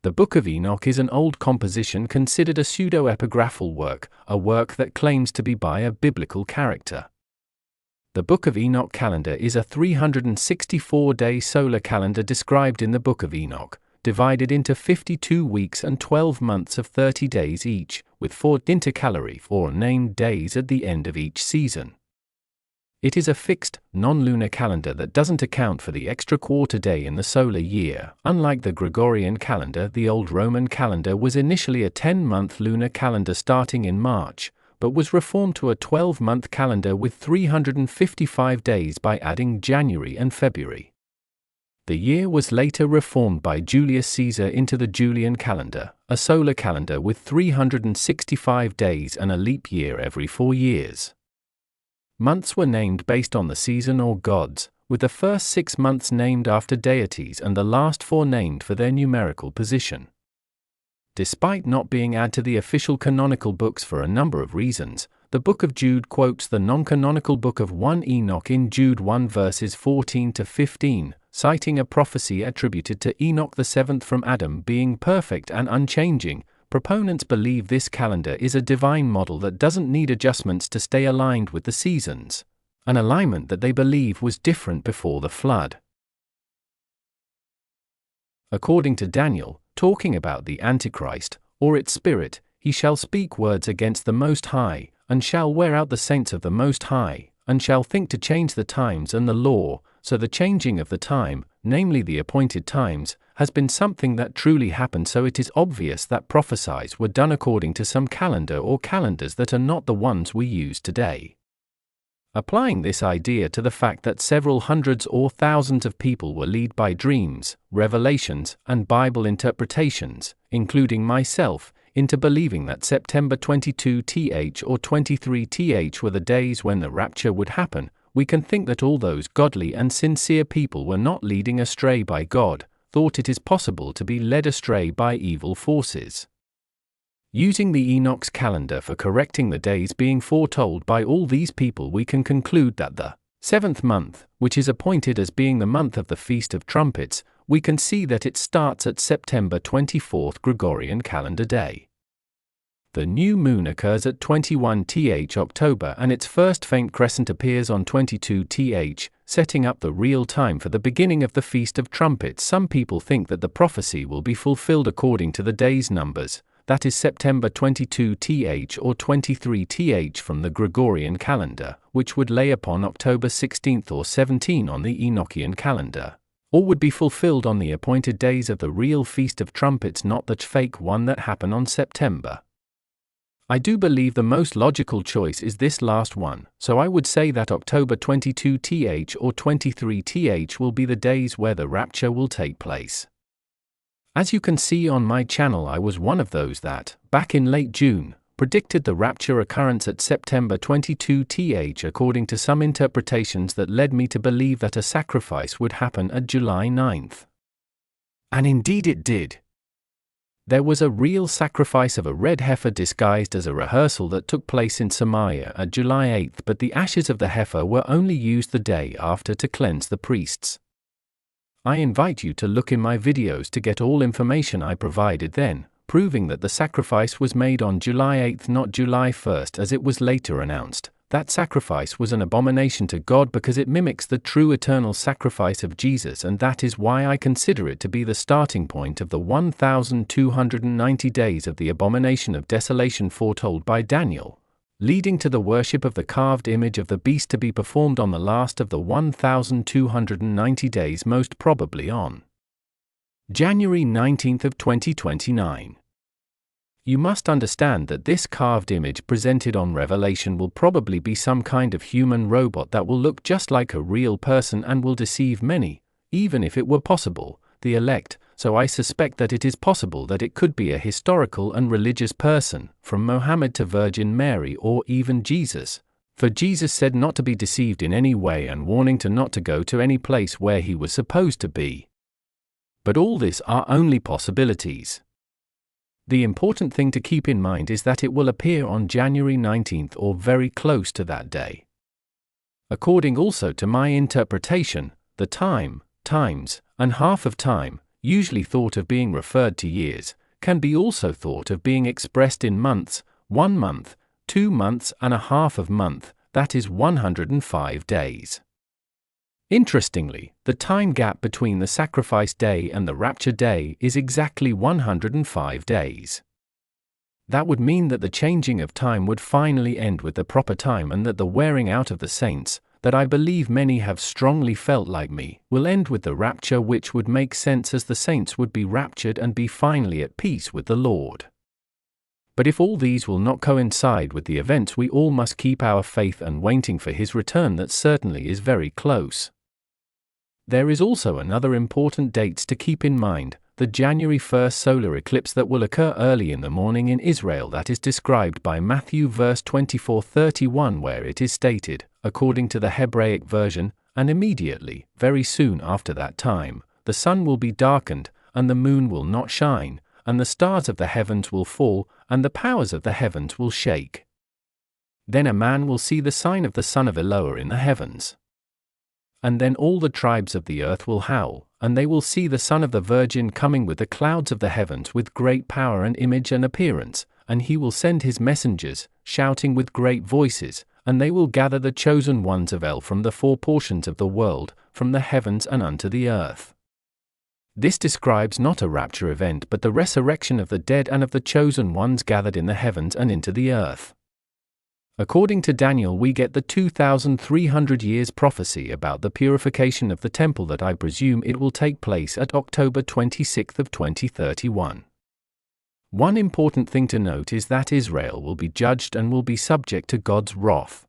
The Book of Enoch is an old composition considered a pseudo-epigraphal work, a work that claims to be by a biblical character. The Book of Enoch calendar is a 364-day solar calendar described in the Book of Enoch, divided into 52 weeks and 12 months of 30 days each, with 4 intercalary or named days at the end of each season. It is a fixed, non-lunar calendar that doesn't account for the extra quarter day in the solar year. Unlike the Gregorian calendar, the old Roman calendar was initially a 10-month lunar calendar starting in March, but was reformed to a 12-month calendar with 355 days by adding January and February. The year was later reformed by Julius Caesar into the Julian calendar, a solar calendar with 365 days and a leap year every 4 years. Months were named based on the season or gods, with the first 6 months named after deities and the last 4 named for their numerical position. Despite not being added to the official canonical books for a number of reasons, the Book of Jude quotes the non-canonical Book of 1 Enoch in Jude 1 verses 14 to 15, citing a prophecy attributed to Enoch the seventh from Adam being perfect and unchanging. Proponents believe this calendar is a divine model that doesn't need adjustments to stay aligned with the seasons, an alignment that they believe was different before the flood. According to Daniel, talking about the Antichrist, or its spirit, he shall speak words against the Most High, and shall wear out the saints of the Most High, and shall think to change the times and the law. So the changing of the time, namely the appointed times, has been something that truly happened, so it is obvious that prophecies were done according to some calendar or calendars that are not the ones we use today. Applying this idea to the fact that several hundreds or thousands of people were led by dreams, revelations, and Bible interpretations, including myself, into believing that September 22th or 23th were the days when the rapture would happen, we can think that all those godly and sincere people were not leading astray by God, thought it is possible to be led astray by evil forces. Using the Enoch's calendar for correcting the days being foretold by all these people, we can conclude that the 7th month, which is appointed as being the month of the Feast of Trumpets, we can see that it starts at September 24th Gregorian calendar day. The new moon occurs at 21th October and its first faint crescent appears on 22th, setting up the real time for the beginning of the Feast of Trumpets. Some people think that the prophecy will be fulfilled according to the day's numbers, that is September 22th or 23th from the Gregorian calendar, which would lay upon October 16th or 17th on the Enochian calendar, or would be fulfilled on the appointed days of the real Feast of Trumpets, not the fake one that happened on September. I do believe the most logical choice is this last one, so I would say that October 22th or 23th will be the days where the rapture will take place. As you can see on my channel, I was one of those that, back in late June, predicted the rapture occurrence at September 22th according to some interpretations that led me to believe that a sacrifice would happen at July 9th. And indeed it did. There was a real sacrifice of a red heifer disguised as a rehearsal that took place in Samaria at July 8th, but the ashes of the heifer were only used the day after to cleanse the priests. I invite you to look in my videos to get all information I provided then, proving that the sacrifice was made on July 8th, not July 1st as it was later announced. That sacrifice was an abomination to God because it mimics the true eternal sacrifice of Jesus, and that is why I consider it to be the starting point of the 1290 days of the abomination of desolation foretold by Daniel, leading to the worship of the carved image of the beast to be performed on the last of the 1290 days, most probably on January 19th of 2029. You must understand that this carved image presented on Revelation will probably be some kind of human robot that will look just like a real person and will deceive many, even if it were possible, the elect. So I suspect that it is possible that it could be a historical and religious person, from Mohammed to Virgin Mary or even Jesus. For Jesus said not to be deceived in any way and warning to not to go to any place where he was supposed to be. But all this are only possibilities. The important thing to keep in mind is that it will appear on January 19th or very close to that day. According also to my interpretation, the time, times, and half of time usually thought of being referred to years, can be also thought of being expressed in months, 1 month, 2 months and a half of month, that is 105 days. Interestingly, the time gap between the sacrifice day and the rapture day is exactly 105 days. That would mean that the changing of time would finally end with the proper time, and that the wearing out of the saints, that I believe many have strongly felt like me, will end with the rapture, which would make sense as the saints would be raptured and be finally at peace with the Lord. But if all these will not coincide with the events, we all must keep our faith and waiting for his return that certainly is very close. There is also another important dates to keep in mind, the January 1st solar eclipse that will occur early in the morning in Israel, that is described by Matthew verse 24:31, where it is stated, according to the Hebraic version, and immediately, very soon after that time, the sun will be darkened, and the moon will not shine, and the stars of the heavens will fall, and the powers of the heavens will shake. Then a man will see the sign of the son of Eloah in the heavens. And then all the tribes of the earth will howl, and they will see the Son of the Virgin coming with the clouds of the heavens with great power and image and appearance, and he will send his messengers, shouting with great voices, and they will gather the chosen ones of El from the 4 portions of the world, from the heavens and unto the earth. This describes not a rapture event but the resurrection of the dead and of the chosen ones gathered in the heavens and into the earth. According to Daniel, we get the 2,300 years prophecy about the purification of the temple that I presume it will take place at October 26th of 2031. One important thing to note is that Israel will be judged and will be subject to God's wrath.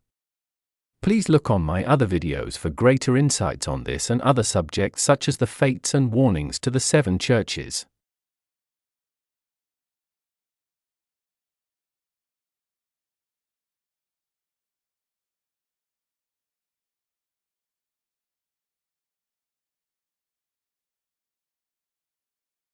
Please look on my other videos for greater insights on this and other subjects, such as the fates and warnings to the 7 churches.